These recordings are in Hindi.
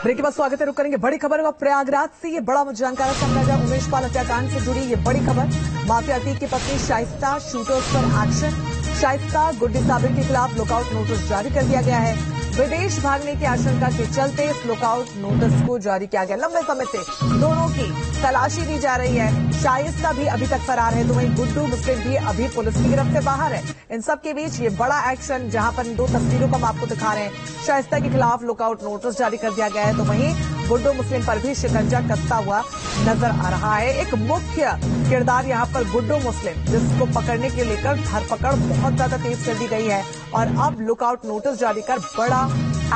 ब्रेक के बाद स्वागत है। रुक करेंगे बड़ी खबर का प्रयागराज से। ये बड़ा जानकारी सामने आया उमेश पाल हत्याकांड से जुड़ी ये बड़ी खबर। माफिया अतीक की पत्नी शाइस्ता शूटर्स पर एक्शन। शाइस्ता गुड्डी साबिर के खिलाफ लुकआउट नोटिस जारी कर दिया गया है। विदेश भागने की आशंका के चलते इस लुकआउट नोटिस को जारी किया गया। लंबे समय से दोनों की तलाशी दी जा रही है। शाइस्ता भी अभी तक फरार है, तो वहीं गुड्डू मुस्लिम भी अभी पुलिस की गिरफ्त से बाहर है। इन सब के बीच ये बड़ा एक्शन, जहां पर दो तस्वीरों को हम आपको दिखा रहे हैं। शाइस्ता के खिलाफ लुकआउट नोटिस जारी कर दिया गया है, तो वहीं गुड्डू मुस्लिम पर भी शिकंजा कसता हुआ नजर आ रहा है। एक मुख्य किरदार यहां पर गुड्डू मुस्लिम, जिसको पकड़ने के लेकर धरपकड़ बहुत ज्यादा तेज कर दी गई है और अब लुकआउट नोटिस जारी कर बड़ा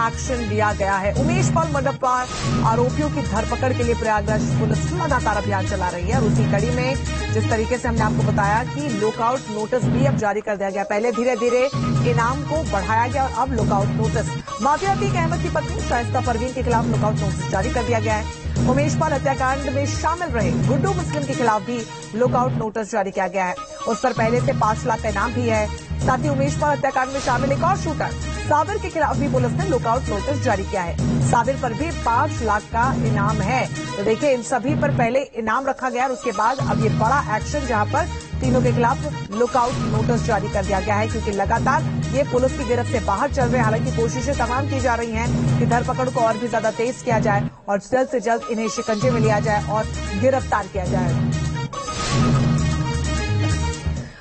एक्शन लिया गया है। उमेश पाल मर्डर पर आरोपियों की धरपकड़ के लिए प्रयागराज पुलिस लगातार अभियान चला रही है और उसी कड़ी में जिस तरीके से हमने आपको बताया कि लुकआउट नोटिस भी अब जारी कर दिया गया। पहले धीरे धीरे इनाम को बढ़ाया गया और अब lookout notice. Mafia Atiq Ahmad की पत्नी शाइस्ता परवीन के खिलाफ लुकआउट नोटिस जारी कर दिया गया है। उमेश पाल हत्याकांड में शामिल रहे गुड्डू मुस्लिम के खिलाफ भी लुकआउट नोटिस जारी किया गया है। उस पर पहले से 5 लाख का इनाम भी है। साथ ही उमेश पाल हत्याकांड में शामिल एक और शूटर साबिर के खिलाफ भी पुलिस ने लुकआउट नोटिस जारी किया है। साबिर पर भी 5 लाख का इनाम है। तो देखिए, इन सभी पर पहले इनाम रखा गया और उसके बाद अब ये बड़ा एक्शन, जहां पर तीनों के खिलाफ लुकआउट नोटिस जारी कर दिया गया है, क्योंकि लगातार ये पुलिस की गिरफ्त से बाहर चल रहे हैं। हालांकि कोशिशें तमाम की जा रही हैं कि धरपकड़ को और भी ज्यादा तेज किया जाए और जल्द से जल्द इन्हें शिकंजे में लिया जाए और गिरफ्तार किया जाए।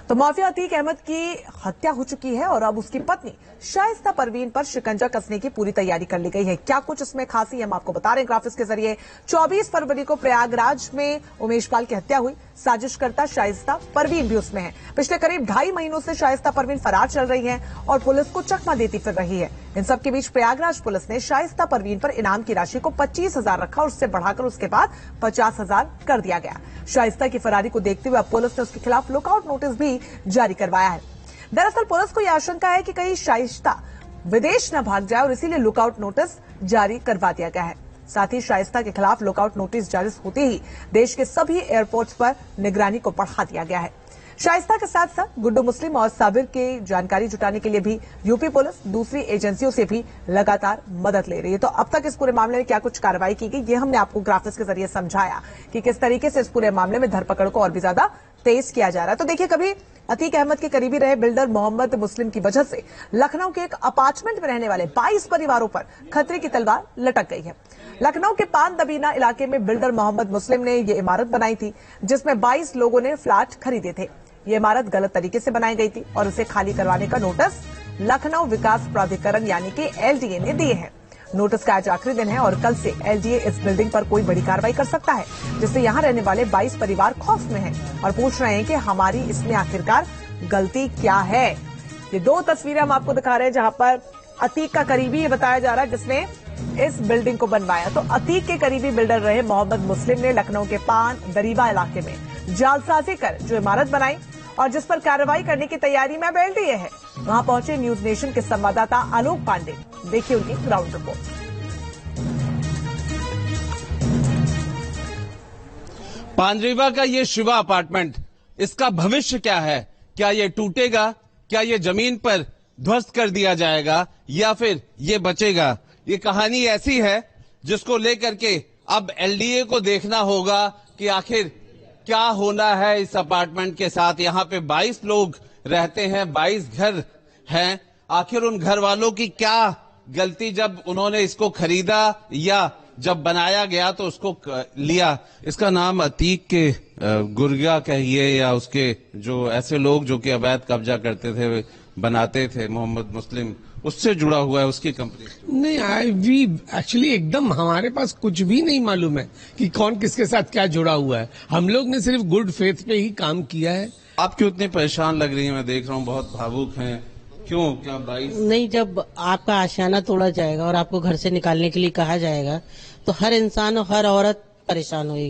तो माफिया अतीक अहमद की हत्या हो चुकी है और अब उसकी पत्नी शाइस्ता परवीन पर शिकंजा कसने की पूरी तैयारी कर ली गई है। क्या कुछ इसमें खासी हम आपको बता रहे हैं ग्राफिक्स के जरिए। 24 फरवरी को प्रयागराज में उमेश पाल की हत्या हुई। साजिशकर्ता शाइस्ता परवीन भी उसमें है। पिछले करीब 2.5 महीनों से शाइस्ता परवीन फरार चल रही है और पुलिस को चकमा देती फिर रही है। इन सब के बीच प्रयागराज पुलिस ने शाइस्ता परवीन पर इनाम की राशि को 25,000 रखा और उससे बढ़ाकर उसके बाद 50,000 कर दिया गया। शाइस्ता की फरारी को देखते हुए अब पुलिस ने उसके खिलाफ लुकआउट नोटिस भी जारी करवाया है। दरअसल पुलिस को यह आशंका है कि कहीं शाइस्ता विदेश न भाग जाए और इसीलिए लुकआउट नोटिस जारी करवा दिया गया है। साथ ही शाइस्ता के खिलाफ लुकआउट नोटिस जारी होते ही देश के सभी एयरपोर्ट्स पर निगरानी को बढ़ा दिया गया है। शाइस्ता के साथ साथ गुड्डू मुस्लिम और साबिर की जानकारी जुटाने के लिए भी यूपी पुलिस दूसरी एजेंसियों से भी लगातार मदद ले रही है। तो अब तक इस पूरे मामले में क्या कुछ कार्रवाई की गई, ये हमने आपको ग्राफिक्स के जरिए समझाया कि किस तरीके से इस पूरे मामले में धरपकड़ को और भी ज्यादा तेज किया जा रहा है। तो देखिए, कभी अतीक अहमद के करीबी रहे बिल्डर मोहम्मद मुस्लिम की वजह से लखनऊ के एक अपार्टमेंट में रहने वाले 22 परिवारों पर खतरे की तलवार लटक गई है। लखनऊ के पान दबीना इलाके में बिल्डर मोहम्मद मुस्लिम ने ये इमारत बनाई थी, जिसमें 22 लोगों ने फ्लैट खरीदे थे। ये इमारत गलत तरीके से बनाई गई थी और उसे खाली करवाने का नोटिस लखनऊ विकास प्राधिकरण यानी कि एलडीए ने दिए हैं। नोटिस का आज आखिरी दिन है और कल से एलडीए इस बिल्डिंग पर कोई बड़ी कार्रवाई कर सकता है, जिससे यहां रहने वाले 22 परिवार खौफ में हैं और पूछ रहे हैं कि हमारी इसमें आखिरकार गलती क्या है। ये 2 तस्वीरें हम आपको दिखा रहे हैं, जहां पर अतीक का करीबी ये बताया जा रहा है जिसने इस बिल्डिंग को बनवाया। तो अतीक के करीबी बिल्डर रहे मोहम्मद मुस्लिम ने लखनऊ के पान दरीबा इलाके में जालसाजी कर जो इमारत बनाई और जिस पर कार्रवाई करने की तैयारी में एलडीए है। वहां पहुंचे न्यूज नेशन के संवाददाता आलोक पांडे। देखिए उनकी ग्राउंड रिपोर्ट। पानरीवा का ये शिवा अपार्टमेंट, इसका भविष्य क्या है? क्या ये टूटेगा? क्या ये जमीन पर ध्वस्त कर दिया जाएगा या फिर ये बचेगा? ये कहानी ऐसी है जिसको लेकर के अब एलडीए को देखना होगा कि आखिर क्या होना है इस अपार्टमेंट के साथ। यहाँ पे 22 लोग रहते हैं, 22 घर हैं। आखिर उन घर वालों की क्या गलती जब उन्होंने इसको खरीदा या जब बनाया गया तो उसको लिया? इसका नाम अतीक के गुर्गा कहिए या उसके जो ऐसे लोग जो कि अवैध कब्जा करते थे, बनाते थे, मोहम्मद मुस्लिम, उससे जुड़ा हुआ है, उसकी कंपनी? नहीं, वी एक्चुअली एकदम हमारे पास कुछ भी नहीं मालूम है कि कौन किसके साथ क्या जुड़ा हुआ है। हम लोग ने सिर्फ गुड फेथ पे ही काम किया है। आप क्यों इतनी परेशान लग रही हैं? मैं देख रहा हूँ बहुत भावुक हैं। क्यों? क्या 22? नहीं, जब आपका आशियाना तोड़ा जाएगा और आपको घर से निकालने के लिए कहा जाएगा तो हर इंसान और हर औरत परेशान होगी।